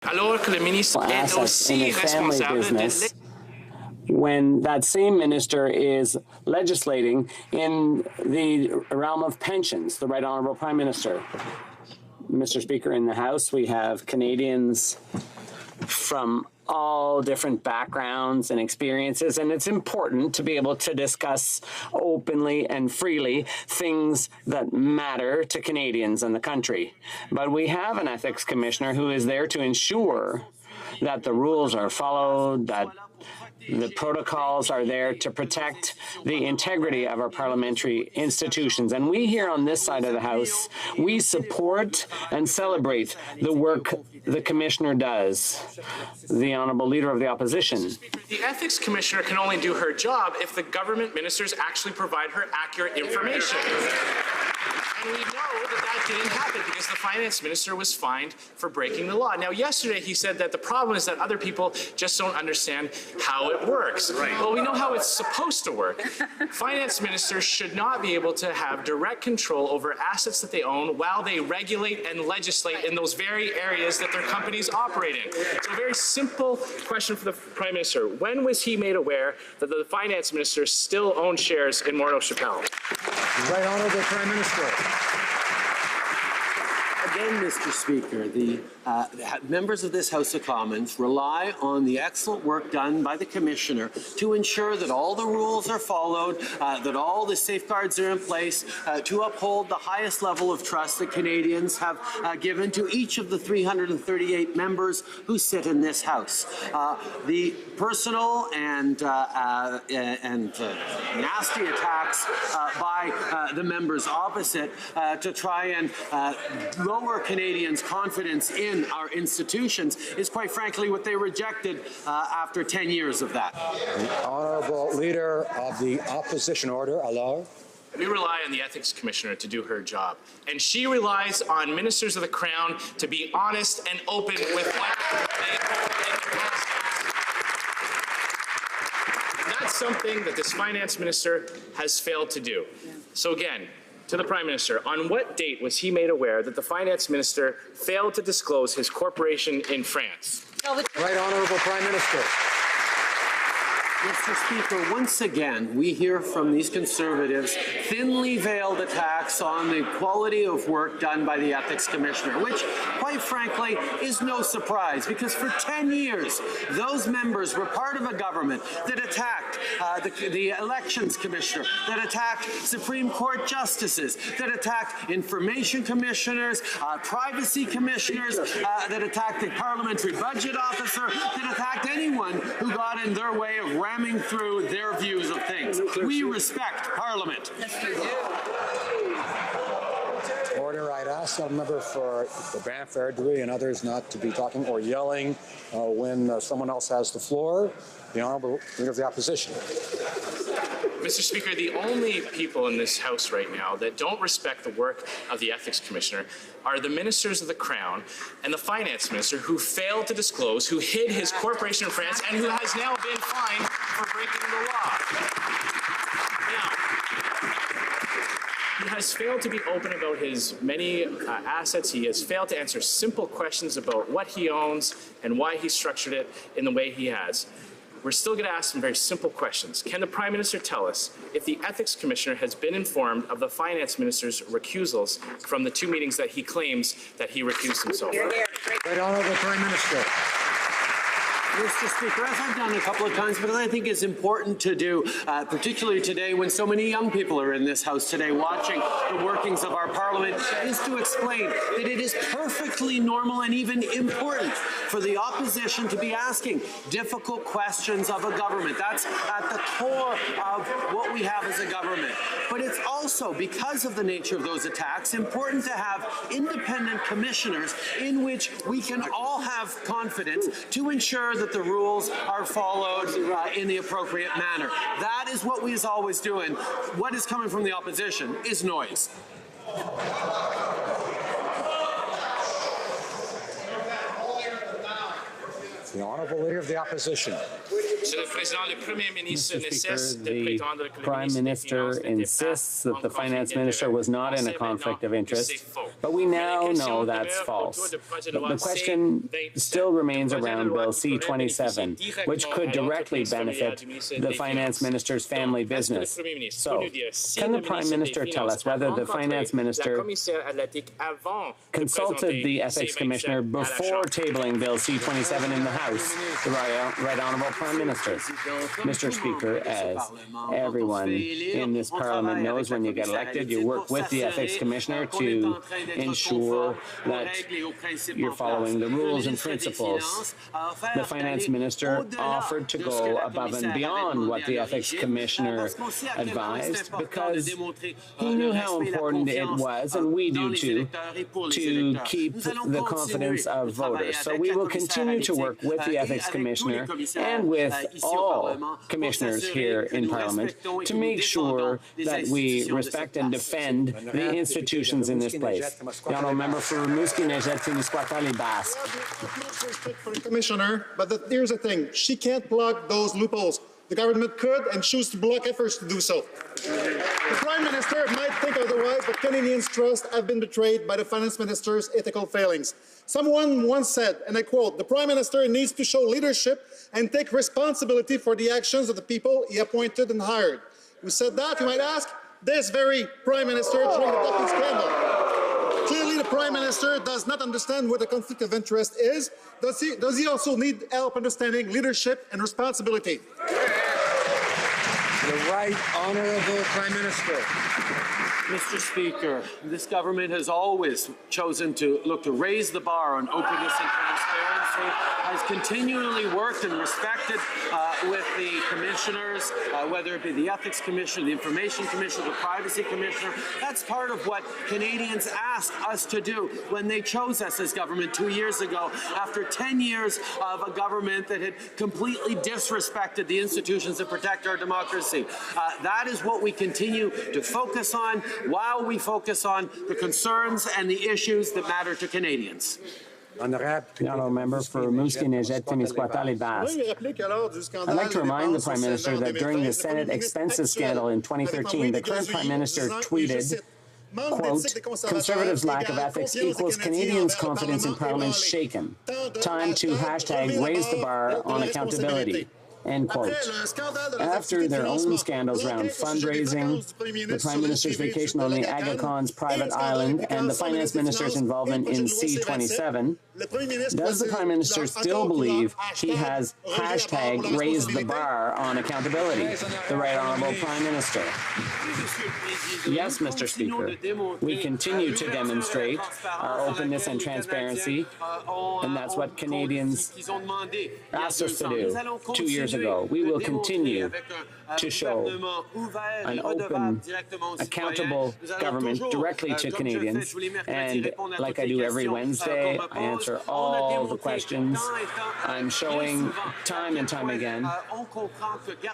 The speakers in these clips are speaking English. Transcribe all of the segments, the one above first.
Assets in a family business when that same minister is legislating in the realm of pensions, the Right Honourable Prime Minister. Mr. Speaker, in the House, we have Canadians from all different backgrounds and experiences, and it's important to be able to discuss openly and freely things that matter to Canadians and the country. But we have an ethics commissioner who is there to ensure that the rules are followed, that the protocols are there to protect the integrity of our parliamentary institutions. And we here on this side of the House, we support and celebrate the work the Commissioner does, the Honourable Leader of the Opposition. The Ethics Commissioner can only do her job if the government ministers actually provide her accurate information. And we know that didn't happen because the Finance Minister was fined for breaking the law. Now, yesterday he said that the problem is that other people just don't understand how it works. Right. Well, we know how it's supposed to work. Finance Ministers should not be able to have direct control over assets that they own while they regulate and legislate in those very areas that their companies operate in. So a very simple question for the Prime Minister. When was he made aware that the Finance Minister still owns shares in Morneau Chappelle? Right Honourable Prime Minister. Again, Mr. Speaker, the members of this House of Commons rely on the excellent work done by the Commissioner to ensure that all the rules are followed, that all the safeguards are in place to uphold the highest level of trust that Canadians have given to each of the 338 members who sit in this House. The personal and nasty attacks by the members opposite to try and lower Canadians' confidence in our institutions is quite frankly what they rejected after 10 years of that. The Honourable Leader of the Opposition order, alors. We rely on the Ethics Commissioner to do her job, and she relies on ministers of the Crown to be honest and open with what they hold in their hands. And that's something that this Finance Minister has failed to do. So again, to the Prime Minister, on what date was he made aware that the Finance Minister failed to disclose his corporation in France? Right Honourable Prime Minister. Mr. Speaker, once again, we hear from these Conservatives thinly veiled attacks on the quality of work done by the Ethics Commissioner, which, quite frankly, is no surprise, because for 10 years, those members were part of a government that attacked the Elections Commissioner, that attacked Supreme Court justices, that attacked information commissioners, privacy commissioners, that attacked the parliamentary budget officer, that attacked anyone who got in their way of ramming through their views of things. We respect Parliament. Order. I'd ask the member for the Banff-Airdrie and others not to be talking or yelling when someone else has the floor. The Honourable Leader of the Opposition. Mr. Speaker, the only people in this House right now that don't respect the work of the Ethics Commissioner are the ministers of the Crown and the Finance Minister, who failed to disclose, who hid his corporation in France, and who has now been fined for breaking the law. Now, he has failed to be open about his many assets. He has failed to answer simple questions about what he owns and why he structured it in the way he has. We're still going to ask some very simple questions. Can the Prime Minister tell us if the Ethics Commissioner has been informed of the Finance Minister's recusals from the 2 meetings that he claims that he recused himself from? Right Honourable Prime Minister. Mr. Speaker, as I've done a couple of times, but I think is important to do, particularly today when so many young people are in this House today watching the workings of our Parliament, is to explain that it is perfectly normal and even important for the opposition to be asking difficult questions of a government. That's at the core of what we have as a government. But it's also, because of the nature of those attacks, important to have independent commissioners in which we can all have confidence to ensure that the rules are followed in the appropriate manner. That is what we is always doing. What is coming from the opposition is noise. The Honourable Leader of the Opposition. Mr. Speaker, the Prime Minister insists that the Finance Minister was not in a conflict of interest, but we now know that's false. The question still remains around Bill C-27, which could directly benefit the Finance Minister's family business. So, can the Prime Minister tell us whether the Finance Minister consulted the Ethics Commissioner before tabling Bill C-27 in the House? The Right Honourable Prime Minister. Mr. Speaker, as everyone in this Parliament knows, when you get elected, you work with the Ethics Commissioner to ensure that you're following the rules and principles. The Finance Minister offered to go above and beyond what the Ethics Commissioner advised because he knew how important it was, and we do too, to keep the confidence of voters. So we will continue to work with the Ethics Commissioner and with all commissioners here in Parliament to make sure that we respect and defend the institutions in this place. The Honourable Member for Rimouski-Nejet-Témiscouata-Les-Basques. Commissioner, but here's the thing. She can't block those loopholes. The government could and choose to block efforts to do so. The Prime Minister might think otherwise, but Canadians' trust have been betrayed by the Finance Minister's ethical failings. Someone once said, and I quote, "The Prime Minister needs to show leadership and take responsibility for the actions of the people he appointed and hired." Who said that, you might ask? This very Prime Minister during the Duffy scandal. Clearly, the Prime Minister does not understand what the conflict of interest is. Does he also need help understanding leadership and responsibility? The Right Honourable Prime Minister. Mr. Speaker, this government has always chosen to look to raise the bar on openness and transparency, has continually worked and respected with the commissioners, whether it be the Ethics Commissioner, the Information Commissioner, the Privacy Commissioner. That's part of what Canadians asked us to do when they chose us as government 2 years ago, after 10 years of a government that had completely disrespected the institutions that protect our democracy. That is what we continue to focus on, while we focus on the concerns and the issues that matter to Canadians. The Honourable Member for Rimouski-Nejet-Témiscouata-Les-Basques. I'd like to remind the Prime Minister that during the Senate expenses scandal in 2013, the current Prime Minister tweeted, quote, "Conservatives' lack of ethics equals Canadians' confidence in Parliament shaken. Time to hashtag raise the bar on accountability." End quote. After their own scandals around fundraising, the Prime Minister's vacation on the Aga Khan's private island, and the Finance Minister's involvement in C-27, does the Prime Minister still believe he has hashtag raised the bar on accountability? The Right Honourable Prime Minister. Yes, Mr. Speaker. We continue to demonstrate our openness and transparency, and that's what Canadians asked us to do 2 years ago. We will continue to show an open, accountable government directly to Canadians. And like I do every Wednesday, I answer all the questions. I'm showing time and time again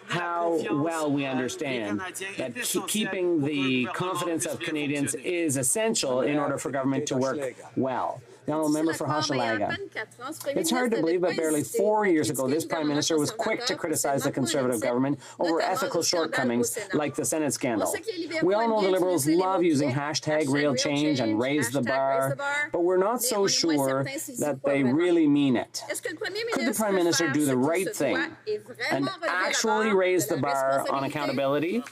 how well we understand that keeping the confidence of Canadians is essential in order for government to work well. The Honourable Member for Hochelaga. It's hard to believe, but barely 4 years ago, this Prime Minister was quick to criticize the Conservative government over ethical shortcomings like the Senate scandal. We all know the Liberals love using hashtag real change and raise the bar, but we're not so sure that they really mean it. Could the Prime Minister do the right thing and actually raise the bar on accountability?